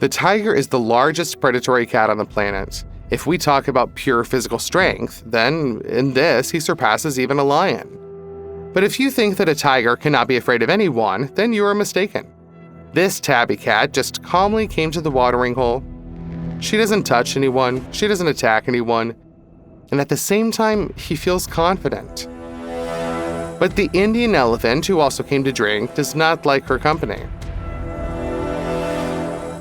The tiger is the largest predatory cat on the planet. If we talk about pure physical strength, then in this he surpasses even a lion. But if you think that a tiger cannot be afraid of anyone, then you are mistaken. This tabby cat just calmly came to the watering hole. She doesn't touch anyone, she doesn't attack anyone, and at the same time, he feels confident. But the Indian elephant, who also came to drink, does not like her company.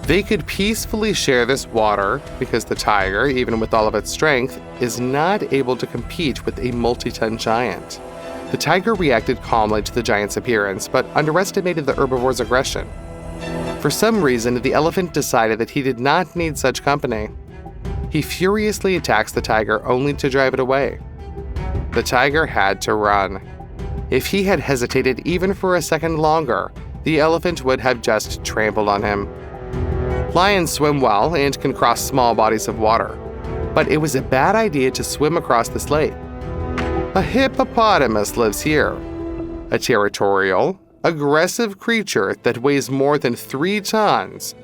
They could peacefully share this water because the tiger, even with all of its strength, is not able to compete with a multi-ton giant. The tiger reacted calmly to the giant's appearance, but underestimated the herbivore's aggression. For some reason, the elephant decided that he did not need such company. He furiously attacks the tiger only to drive it away. The tiger had to run. If he had hesitated even for a second longer, the elephant would have just trampled on him. Lions swim well and can cross small bodies of water, but it was a bad idea to swim across this lake. A hippopotamus lives here, a territorial, aggressive creature that weighs more than 3 tons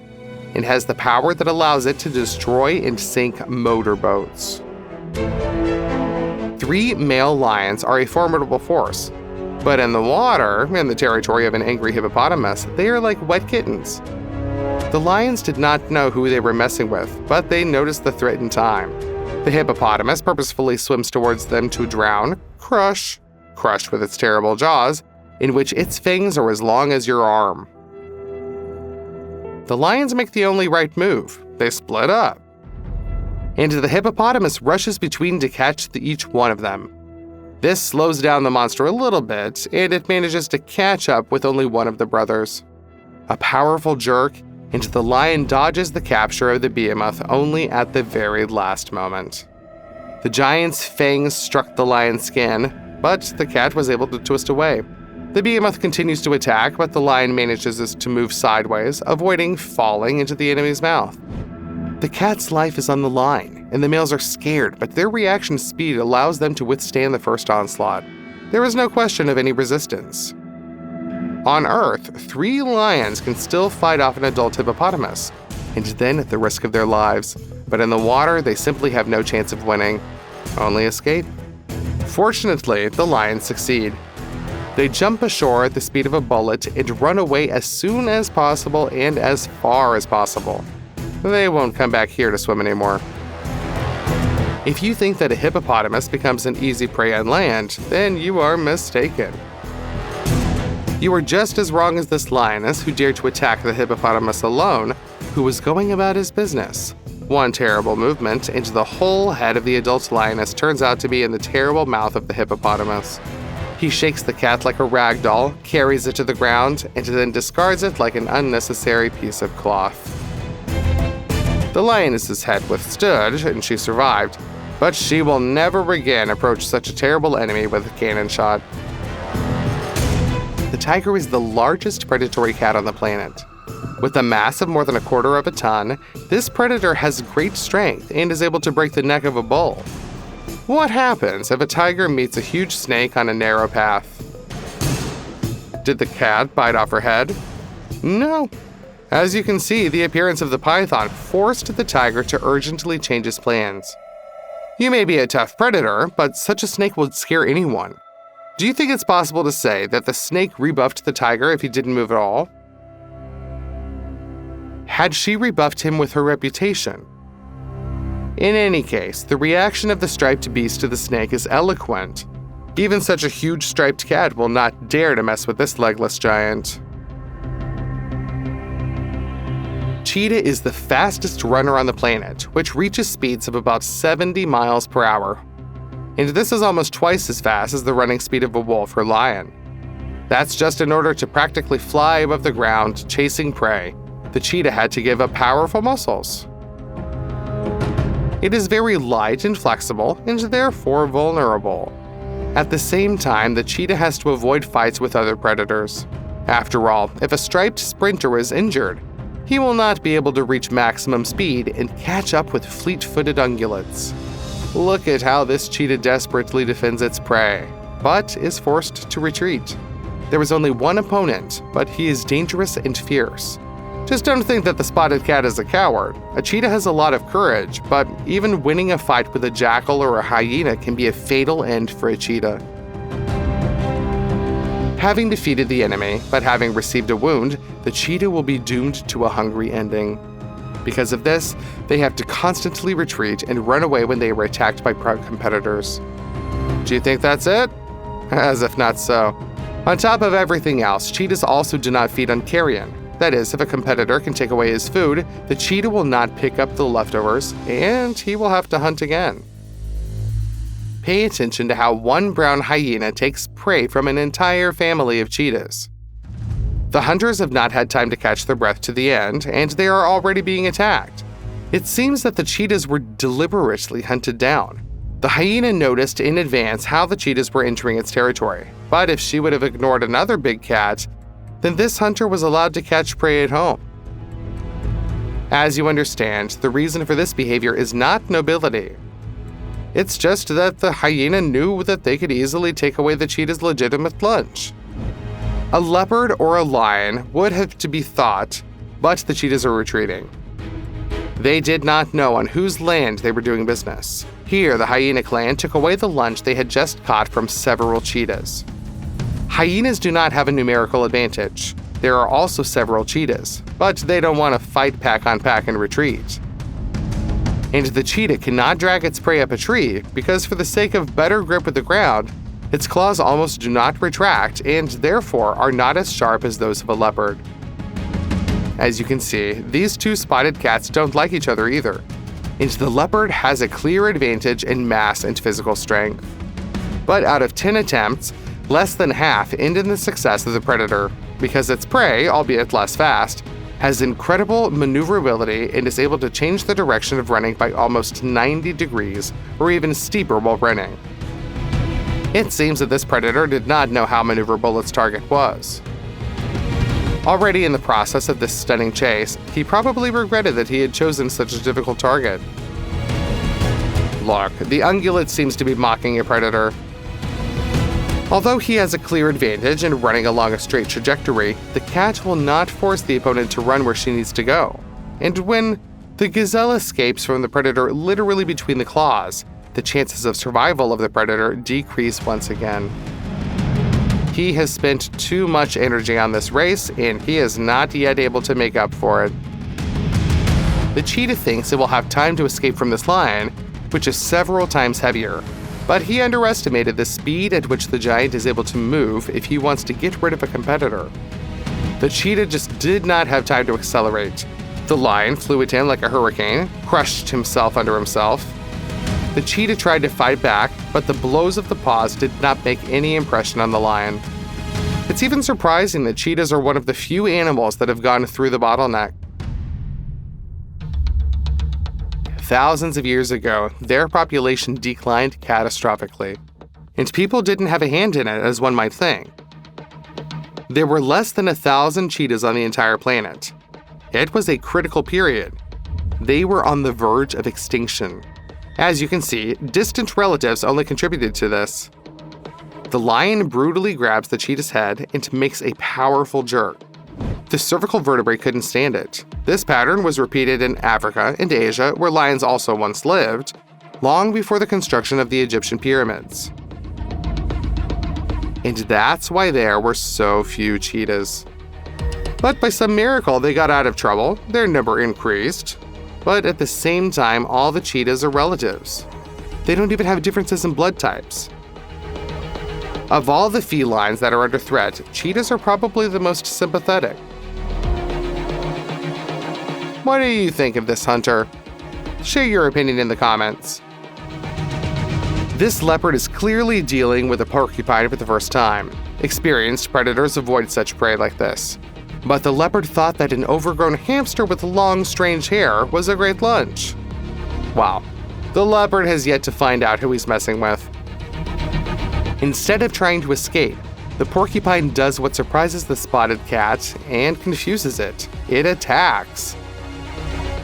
and has the power that allows it to destroy and sink motorboats. 3 male lions are a formidable force, but in the water, in the territory of an angry hippopotamus, they are like wet kittens. The lions did not know who they were messing with, but they noticed the threat in time. The hippopotamus purposefully swims towards them to drown, crush with its terrible jaws, in which its fangs are as long as your arm. The lions make the only right move. They split up. And the hippopotamus rushes between to catch each one of them. This slows down the monster a little bit, and it manages to catch up with only one of the brothers. A powerful jerk, and the lion dodges the capture of the behemoth only at the very last moment. The giant's fangs struck the lion's skin, but the cat was able to twist away. The behemoth continues to attack, but the lion manages to move sideways, avoiding falling into the enemy's mouth. The cat's life is on the line, and the males are scared, but their reaction speed allows them to withstand the first onslaught. There is no question of any resistance. On Earth, 3 lions can still fight off an adult hippopotamus, and then at the risk of their lives. But in the water, they simply have no chance of winning, only escape. Fortunately, the lions succeed. They jump ashore at the speed of a bullet and run away as soon as possible and as far as possible. They won't come back here to swim anymore. If you think that a hippopotamus becomes an easy prey on land, then you are mistaken. You are just as wrong as this lioness who dared to attack the hippopotamus alone, who was going about his business. One terrible movement, and the whole head of the adult lioness turns out to be in the terrible mouth of the hippopotamus. He shakes the cat like a rag doll, carries it to the ground, and then discards it like an unnecessary piece of cloth. The lioness's head withstood, and she survived, but she will never again approach such a terrible enemy with a cannon shot. The tiger is the largest predatory cat on the planet. With a mass of more than 1/4 of a ton, this predator has great strength and is able to break the neck of a bull. What happens if a tiger meets a huge snake on a narrow path? Did the cat bite off her head? No. As you can see, the appearance of the python forced the tiger to urgently change his plans. You may be a tough predator, but such a snake would scare anyone. Do you think it's possible to say that the snake rebuffed the tiger if he didn't move at all? Had she rebuffed him with her reputation? In any case, the reaction of the striped beast to the snake is eloquent. Even such a huge striped cat will not dare to mess with this legless giant. Cheetah is the fastest runner on the planet, which reaches speeds of about 70 miles per hour. And this is almost twice as fast as the running speed of a wolf or lion. That's just in order to practically fly above the ground, chasing prey. The cheetah had to give up powerful muscles. It is very light and flexible, and therefore vulnerable. At the same time, the cheetah has to avoid fights with other predators. After all, if a striped sprinter is injured, he will not be able to reach maximum speed and catch up with fleet-footed ungulates. Look at how this cheetah desperately defends its prey, but is forced to retreat. There is only one opponent, but he is dangerous and fierce. Just don't think that the spotted cat is a coward. A cheetah has a lot of courage, but even winning a fight with a jackal or a hyena can be a fatal end for a cheetah. Having defeated the enemy, but having received a wound, the cheetah will be doomed to a hungry ending. Because of this, they have to constantly retreat and run away when they are attacked by competitors. Do you think that's it? As if not so. On top of everything else, cheetahs also do not feed on carrion. That is, if a competitor can take away his food, the cheetah will not pick up the leftovers, and he will have to hunt again. Pay attention to how one brown hyena takes prey from an entire family of cheetahs. The hunters have not had time to catch their breath to the end, and they are already being attacked. It seems that the cheetahs were deliberately hunted down. The hyena noticed in advance how the cheetahs were entering its territory, but if she would have ignored another big cat, then this hunter was allowed to catch prey at home. As you understand, the reason for this behavior is not nobility. It's just that the hyena knew that they could easily take away the cheetah's legitimate lunch. A leopard or a lion would have to be thought, but the cheetahs are retreating. They did not know on whose land they were doing business. Here, the hyena clan took away the lunch they had just caught from several cheetahs. Hyenas do not have a numerical advantage. There are also several cheetahs, but they don't want to fight pack on pack and retreat. And the cheetah cannot drag its prey up a tree because for the sake of better grip with the ground, its claws almost do not retract and therefore are not as sharp as those of a leopard. As you can see, these two spotted cats don't like each other either, and the leopard has a clear advantage in mass and physical strength. But out of 10 attempts, less than half end in the success of the predator because its prey, albeit less fast, has incredible maneuverability and is able to change the direction of running by almost 90 degrees or even steeper while running. It seems that this predator did not know how maneuverable its target was. Already in the process of this stunning chase, he probably regretted that he had chosen such a difficult target. Look, the ungulate seems to be mocking a predator. Although he has a clear advantage in running along a straight trajectory, the cat will not force the opponent to run where she needs to go. And when the gazelle escapes from the predator literally between the claws, the chances of survival of the predator decrease once again. He has spent too much energy on this race, and he is not yet able to make up for it. The cheetah thinks it will have time to escape from this lion, which is several times heavier. But he underestimated the speed at which the giant is able to move if he wants to get rid of a competitor. The cheetah just did not have time to accelerate. The lion flew at him like a hurricane, crushed himself under himself. The cheetah tried to fight back, but the blows of the paws did not make any impression on the lion. It's even surprising that cheetahs are one of the few animals that have gone through the bottleneck. Thousands of years ago, their population declined catastrophically, and people didn't have a hand in it as one might think. There were less than 1,000 cheetahs on the entire planet. It was a critical period. They were on the verge of extinction. As you can see, distant relatives only contributed to this. The lion brutally grabs the cheetah's head and makes a powerful jerk. The cervical vertebrae couldn't stand it. This pattern was repeated in Africa and Asia, where lions also once lived, long before the construction of the Egyptian pyramids. And that's why there were so few cheetahs. But by some miracle, they got out of trouble, their number increased. But at the same time, all the cheetahs are relatives. They don't even have differences in blood types. Of all the felines that are under threat, cheetahs are probably the most sympathetic. What do you think of this hunter? Share your opinion in the comments. This leopard is clearly dealing with a porcupine for the first time. Experienced predators avoid such prey like this. But the leopard thought that an overgrown hamster with long, strange hair was a great lunch. Wow, the leopard has yet to find out who he's messing with. Instead of trying to escape, the porcupine does what surprises the spotted cat and confuses it. It attacks.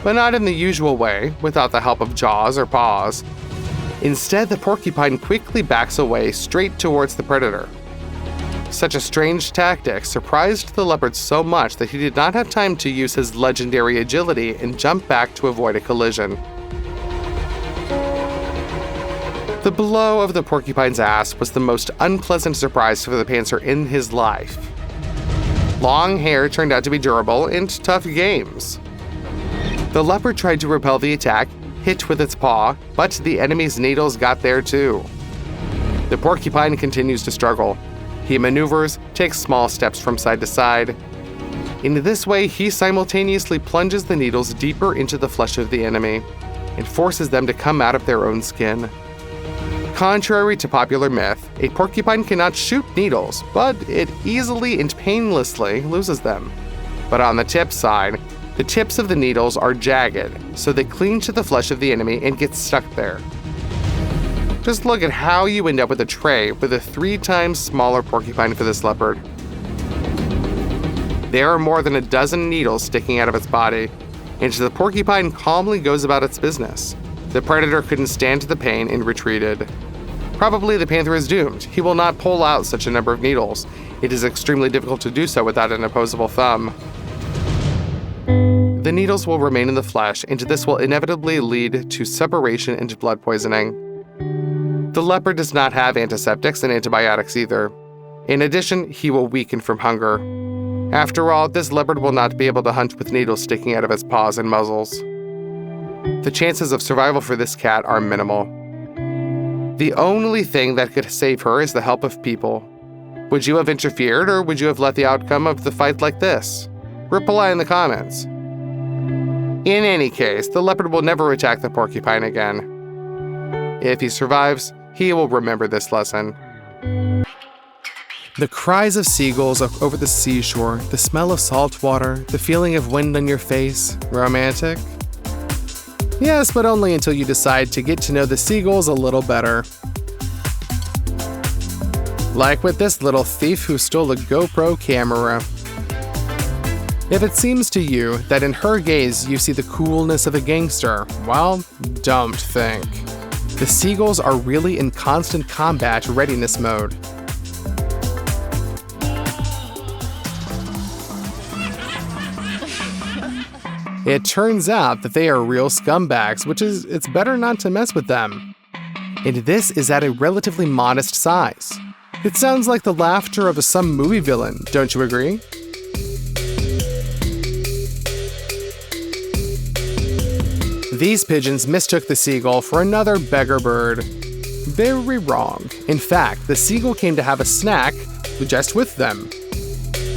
But not in the usual way, without the help of jaws or paws. Instead, the porcupine quickly backs away straight towards the predator. Such a strange tactic surprised the leopard so much that he did not have time to use his legendary agility and jump back to avoid a collision. The blow of the porcupine's ass was the most unpleasant surprise for the panther in his life. Long hair turned out to be durable and tough games. The leopard tried to repel the attack, hit with its paw, but the enemy's needles got there too. The porcupine continues to struggle. He maneuvers, takes small steps from side to side. In this way, he simultaneously plunges the needles deeper into the flesh of the enemy and forces them to come out of their own skin. Contrary to popular myth, a porcupine cannot shoot needles, but it easily and painlessly loses them. But on the tip side, the tips of the needles are jagged, so they cling to the flesh of the enemy and get stuck there. Just look at how you end up with a tray with a 3 times smaller porcupine for this leopard. There are more than a dozen needles sticking out of its body, and the porcupine calmly goes about its business. The predator couldn't stand the pain and retreated. Probably the panther is doomed. He will not pull out such a number of needles. It is extremely difficult to do so without an opposable thumb. The needles will remain in the flesh, and this will inevitably lead to separation and blood poisoning. The leopard does not have antiseptics and antibiotics either. In addition, he will weaken from hunger. After all, this leopard will not be able to hunt with needles sticking out of its paws and muzzles. The chances of survival for this cat are minimal. The only thing that could save her is the help of people. Would you have interfered, or would you have let the outcome of the fight like this? Reply in the comments. In any case, the leopard will never attack the porcupine again. If he survives, he will remember this lesson. The cries of seagulls over the seashore, the smell of salt water, the feeling of wind on your face, romantic? Yes, but only until you decide to get to know the seagulls a little better. Like with this little thief who stole a GoPro camera. If it seems to you that in her gaze you see the coolness of a gangster, well, don't think. The seagulls are really in constant combat readiness mode. It turns out that they are real scumbags, which is, it's better not to mess with them. And this is at a relatively modest size. It sounds like the laughter of some movie villain, don't you agree? These pigeons mistook the seagull for another beggar bird. Very wrong. In fact, the seagull came to have a snack just with them.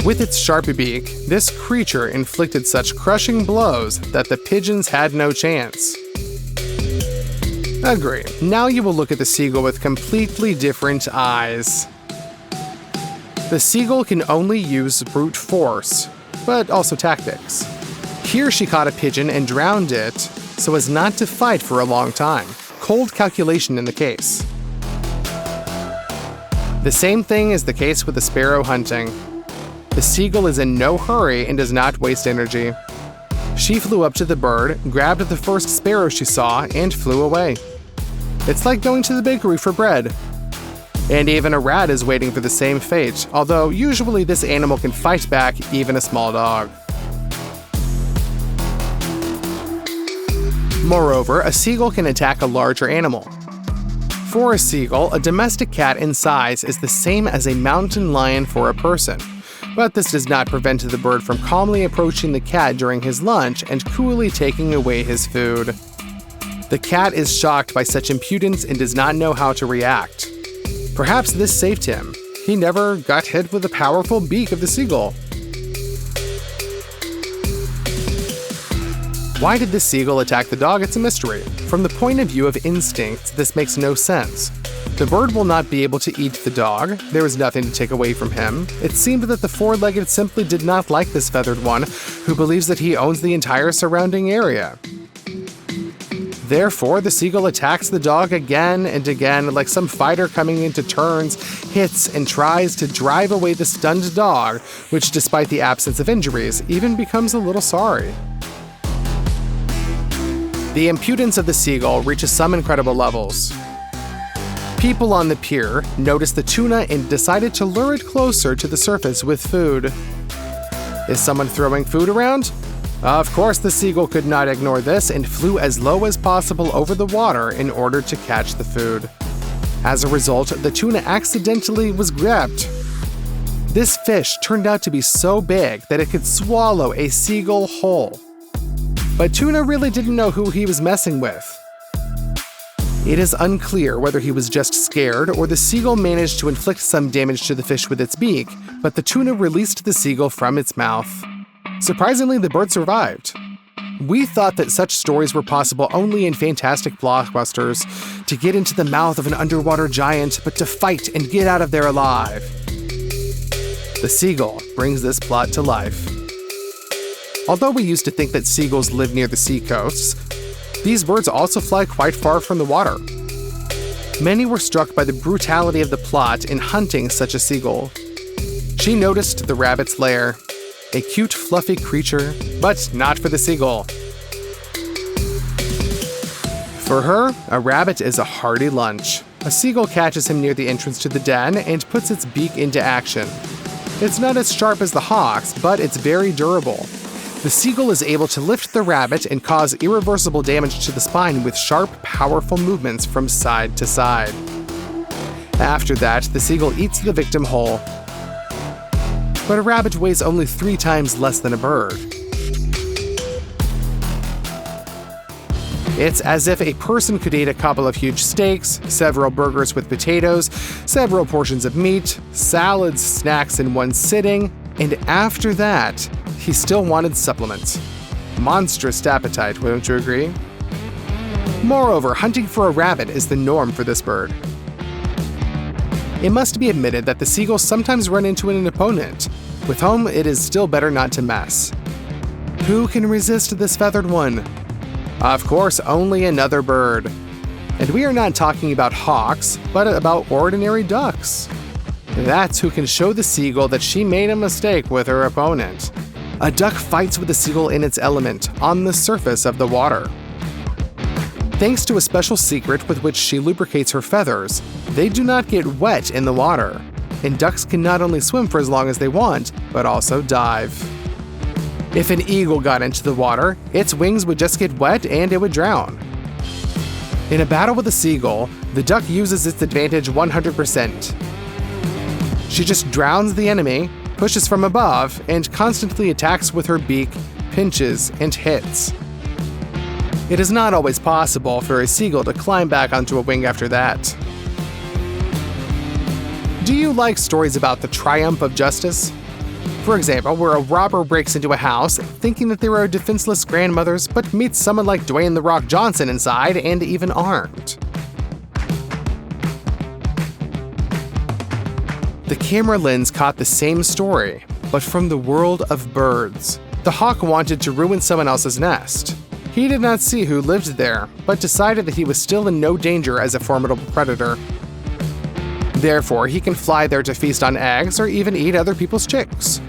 With its sharp beak, this creature inflicted such crushing blows that the pigeons had no chance. Agree. Now you will look at the seagull with completely different eyes. The seagull can only use brute force, but also tactics. Here she caught a pigeon and drowned it so as not to fight for a long time. Cold calculation in the case. The same thing is the case with the sparrow hunting. The seagull is in no hurry and does not waste energy. She flew up to the bird, grabbed the first sparrow she saw, and flew away. It's like going to the bakery for bread. And even a rat is waiting for the same fate, although usually this animal can fight back even a small dog. Moreover, a seagull can attack a larger animal. For a seagull, a domestic cat in size is the same as a mountain lion for a person. But this does not prevent the bird from calmly approaching the cat during his lunch and coolly taking away his food. The cat is shocked by such impudence and does not know how to react. Perhaps this saved him. He never got hit with the powerful beak of the seagull. Why did this seagull attack the dog? It's a mystery. From the point of view of instinct, this makes no sense. The bird will not be able to eat the dog. There is nothing to take away from him. It seemed that the four-legged simply did not like this feathered one, who believes that he owns the entire surrounding area. Therefore, the seagull attacks the dog again and again, like some fighter coming into turns, hits, and tries to drive away the stunned dog, which, despite the absence of injuries, even becomes a little sorry. The impudence of the seagull reaches some incredible levels. People on the pier noticed the tuna and decided to lure it closer to the surface with food. Is someone throwing food around? Of course, the seagull could not ignore this and flew as low as possible over the water in order to catch the food. As a result, the tuna accidentally was grabbed. This fish turned out to be so big that it could swallow a seagull whole. But tuna really didn't know who he was messing with. It is unclear whether he was just scared or the seagull managed to inflict some damage to the fish with its beak, but the tuna released the seagull from its mouth. Surprisingly, the bird survived. We thought that such stories were possible only in fantastic blockbusters, to get into the mouth of an underwater giant, but to fight and get out of there alive. The seagull brings this plot to life. Although we used to think that seagulls live near the seacoasts, these birds also fly quite far from the water. Many were struck by the brutality of the plot in hunting such a seagull. She noticed the rabbit's lair, a cute, fluffy creature, but not for the seagull. For her, a rabbit is a hearty lunch. A seagull catches him near the entrance to the den and puts its beak into action. It's not as sharp as the hawk's, but it's very durable. The seagull is able to lift the rabbit and cause irreversible damage to the spine with sharp, powerful movements from side to side. After that, the seagull eats the victim whole. But a rabbit weighs only 3 times less than a bird. It's as if a person could eat a couple of huge steaks, several burgers with potatoes, several portions of meat, salads, snacks in one sitting, and after that, he still wanted supplements. Monstrous appetite, wouldn't you agree? Moreover, hunting for a rabbit is the norm for this bird. It must be admitted that the seagulls sometimes run into an opponent, with whom it is still better not to mess. Who can resist this feathered one? Of course, only another bird. And we are not talking about hawks, but about ordinary ducks. That's who can show the seagull that she made a mistake with her opponent. A duck fights with the seagull in its element, on the surface of the water. Thanks to a special secret with which she lubricates her feathers, they do not get wet in the water, and ducks can not only swim for as long as they want, but also dive. If an eagle got into the water, its wings would just get wet and it would drown. In a battle with a seagull, the duck uses its advantage 100%. She just drowns the enemy, pushes from above, and constantly attacks with her beak, pinches, and hits. It is not always possible for a seagull to climb back onto a wing after that. Do you like stories about the triumph of justice? For example, where a robber breaks into a house thinking that there are defenseless grandmothers, but meets someone like Dwayne "The Rock" Johnson inside and even armed. The camera lens caught the same story, but from the world of birds. The hawk wanted to ruin someone else's nest. He did not see who lived there, but decided that he was still in no danger as a formidable predator. Therefore, he can fly there to feast on eggs or even eat other people's chicks.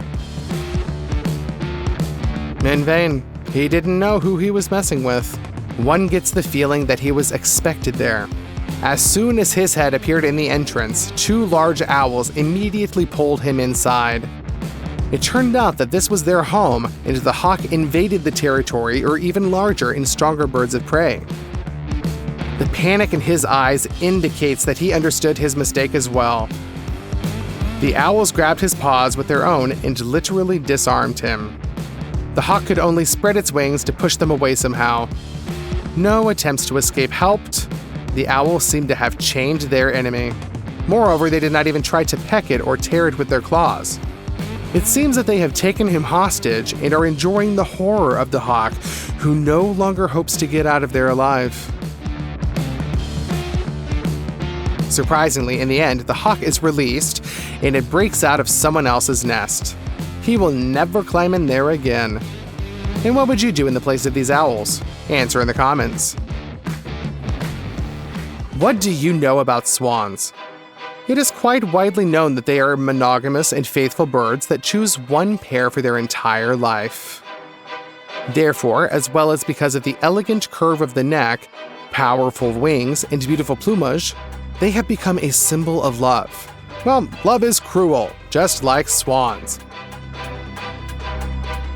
In vain. He didn't know who he was messing with. One gets the feeling that he was expected there. As soon as his head appeared in the entrance, 2 large owls immediately pulled him inside. It turned out that this was their home, and the hawk invaded the territory or even larger and stronger birds of prey. The panic in his eyes indicates that he understood his mistake as well. The owls grabbed his paws with their own and literally disarmed him. The hawk could only spread its wings to push them away somehow. No attempts to escape helped. The owls seemed to have chained their enemy. Moreover, they did not even try to peck it or tear it with their claws. It seems that they have taken him hostage and are enjoying the horror of the hawk, who no longer hopes to get out of there alive. Surprisingly, in the end, the hawk is released, and it breaks out of someone else's nest. He will never climb in there again. And what would you do in the place of these owls? Answer in the comments. What do you know about swans? It is quite widely known that they are monogamous and faithful birds that choose one pair for their entire life. Therefore, as well as because of the elegant curve of the neck, powerful wings, and beautiful plumage, they have become a symbol of love. Well, love is cruel, just like swans.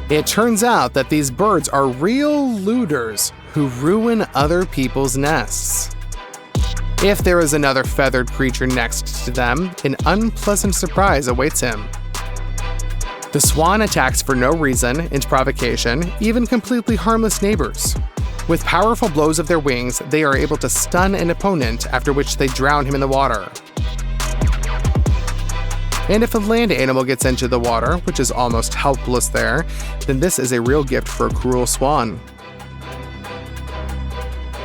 It turns out that these birds are real looters who ruin other people's nests. If there is another feathered creature next to them, an unpleasant surprise awaits him. The swan attacks for no reason and provocation, even completely harmless neighbors. With powerful blows of their wings, they are able to stun an opponent, after which they drown him in the water. And if a land animal gets into the water, which is almost helpless there, then this is a real gift for a cruel swan.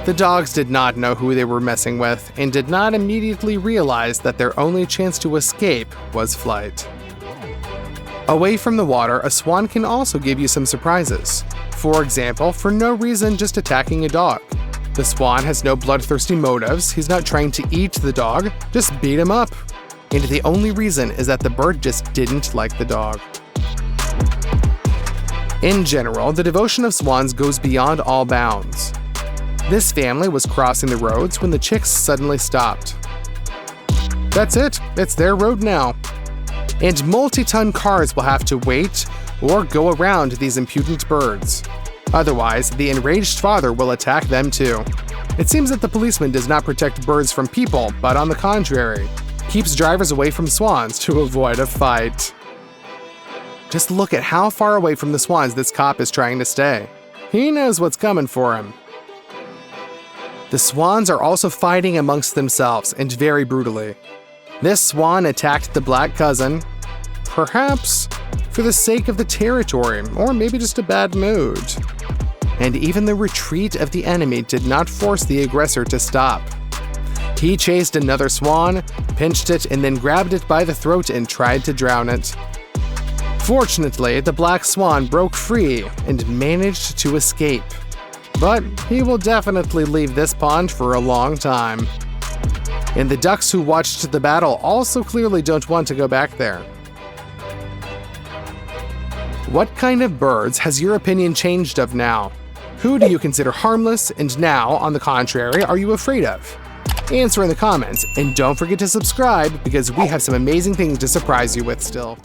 The dogs did not know who they were messing with and did not immediately realize that their only chance to escape was flight. Away from the water, a swan can also give you some surprises. For example, for no reason just attacking a dog. The swan has no bloodthirsty motives, he's not trying to eat the dog, just beat him up. And the only reason is that the bird just didn't like the dog. In general, the devotion of swans goes beyond all bounds. This family was crossing the roads when the chicks suddenly stopped. That's it, it's their road now. And multi-ton cars will have to wait or go around these impudent birds. Otherwise, the enraged father will attack them too. It seems that the policeman does not protect birds from people, but on the contrary, keeps drivers away from swans to avoid a fight. Just look at how far away from the swans this cop is trying to stay. He knows what's coming for him. The swans are also fighting amongst themselves, and very brutally. This swan attacked the black cousin, perhaps for the sake of the territory, or maybe just a bad mood. And even the retreat of the enemy did not force the aggressor to stop. He chased another swan, pinched it, and then grabbed it by the throat and tried to drown it. Fortunately, the black swan broke free and managed to escape. But he will definitely leave this pond for a long time. And the ducks who watched the battle also clearly don't want to go back there. What kind of birds has your opinion changed of now? Who do you consider harmless, and now, on the contrary, are you afraid of? Answer in the comments, and don't forget to subscribe because we have some amazing things to surprise you with still.